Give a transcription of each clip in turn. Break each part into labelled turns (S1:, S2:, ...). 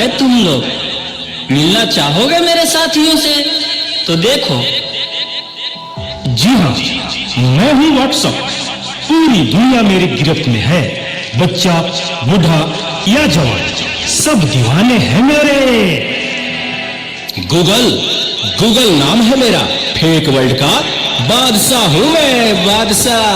S1: गए तुम लोग। मिलना चाहोगे मेरे साथियों से? तो देखो।
S2: जी हाँ, मैं हूँ व्हाट्सएप। पूरी दुनिया मेरी गिरफ्त में है। बच्चा, बूढ़ा या जवान, सब दीवाने हैं मेरे।
S3: गूगल नाम है मेरा। फेक वर्ल्ड का बादशाह हूँ मैं, बादशाह।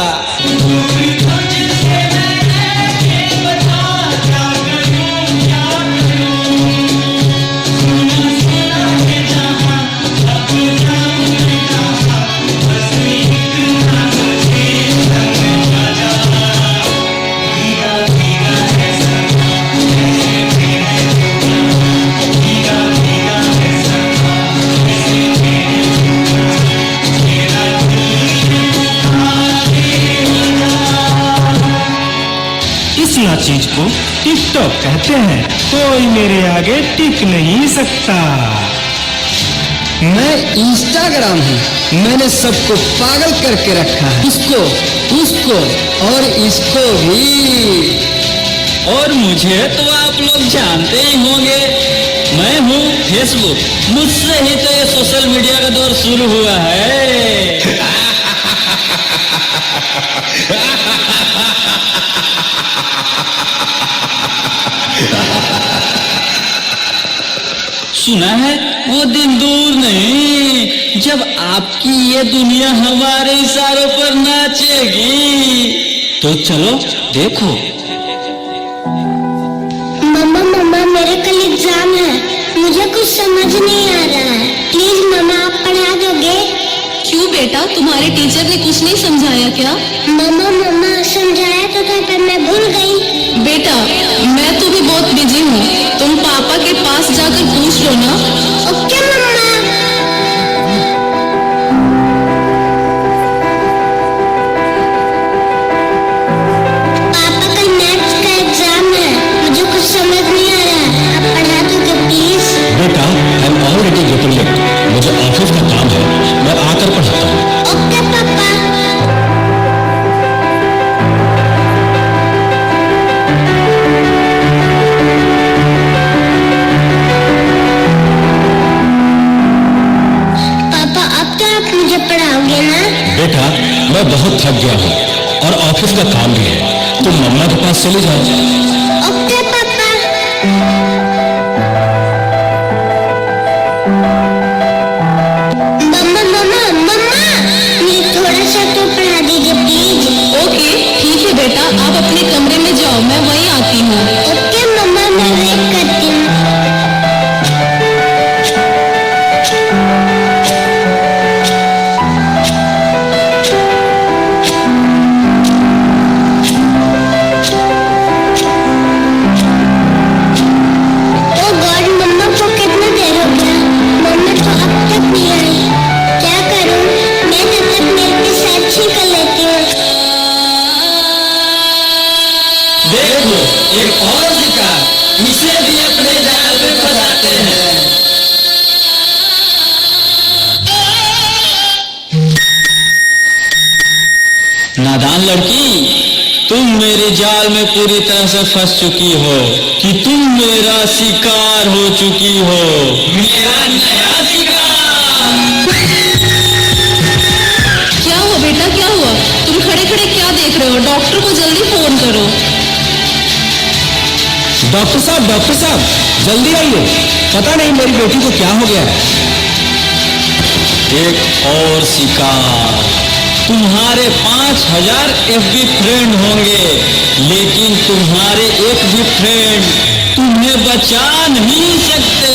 S2: चीज को टिकटॉक कहते हैं। कोई मेरे आगे टिक नहीं सकता।
S1: मैं इंस्टाग्राम हूँ। मैंने सबको पागल करके रखा है, इसको, उसको और इसको भी। और मुझे तो आप लोग जानते ही होंगे, मैं हूँ फेसबुक। मुझसे ही तो ये सोशल मीडिया का दौर शुरू हुआ है। सुना है वो दिन दूर नहीं जब आपकी ये दुनिया हमारे इशारों पर नाचेगी। तो चलो देखो।
S4: मम्मा मेरे कल एग्जाम है, मुझे कुछ समझ नहीं आ रहा है। प्लीज मम्मा आप पढ़ा दोगे?
S5: क्यों बेटा, तुम्हारे टीचर ने कुछ नहीं समझाया क्या?
S4: मम्मा समझाया तो था पर मैं भूल गई।
S5: बेटा मैं तो भी बहुत बिजी हूँ, तुम पापा के पास जाकर पूछ लो ना।
S4: ओके मम्मा। पापा कल मैथ्स का एग्जाम है, मुझे कुछ समझ नहीं आ रहा, आप पढ़ा दोगे प्लीज?
S3: बेटा I am already getting late, मुझे ऑफिस का काम है, मैं आकर पढ़ाता हूँ।
S4: ओके पापा।
S3: बेटा मैं बहुत थक गया हूँ और ऑफिस का काम भी है, तुम मम्मा के पास चले जाओ।
S4: ओके पापा। मम्मा मुझे थोड़ा सा तो पढ़ा दीजिए प्लीज।
S5: ओके ठीक है बेटा, आप अपने कमरे में जाओ, मैं वहीं आती हूँ।
S4: ओके मम्मा, मैं वेट करती हूँ।
S1: एक और शिकार, इसे भी अपने जाल में फंसाते हैं। नादान लड़की, तुम मेरे जाल में पूरी तरह से फंस चुकी हो कि तुम मेरा शिकार हो चुकी हो। मेरा नया शिकार।
S5: क्या हुआ बेटा, क्या हुआ? तुम खड़े खड़े क्या देख रहे हो? डॉक्टर को जल्दी फोन करो।
S3: डॉक्टर साहब जल्दी आइए, पता नहीं मेरी बेटी को क्या हो गया है।
S1: एक और शिकार। तुम्हारे 5000 FB फ्रेंड होंगे, लेकिन तुम्हारे एक भी फ्रेंड तुम्हें बचा नहीं सकते।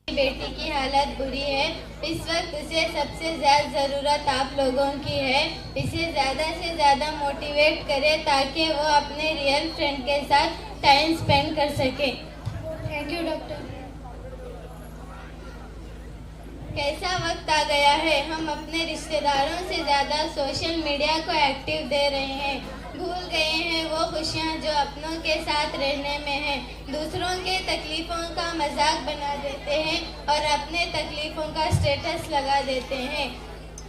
S6: बेटी की हालत बुरी है। इस वक्त उसे सबसे ज्यादा जरूरत आप लोगों की है। इसे ज्यादा से ज्यादा मोटिवेट करें ताकि वो अपने रियल फ्रेंड के साथ टाइम स्पेंड कर सके। Thank you doctor. कैसा वक्त आ गया है, हम अपने रिश्तेदारों से ज़्यादा सोशल मीडिया को एक्टिव दे रहे हैं। भूल गए हैं वो खुशियाँ जो अपनों के साथ रहने में हैं। दूसरों के तकलीफ़ों का मजाक बना देते हैं और अपने तकलीफ़ों का स्टेटस लगा देते हैं।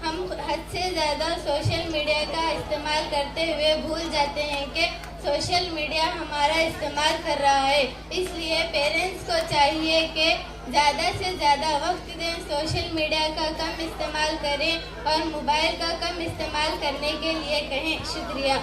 S6: हम हद से ज़्यादा सोशल मीडिया का इस्तेमाल करते हुए भूल जाते हैं कि सोशल मीडिया हमारा इस्तेमाल कर रहा है। इसलिए पेरेंट्स को चाहिए कि ज़्यादा से ज़्यादा वक्त दें, सोशल मीडिया का कम इस्तेमाल करें और मोबाइल का कम इस्तेमाल करने के लिए कहें। शुक्रिया।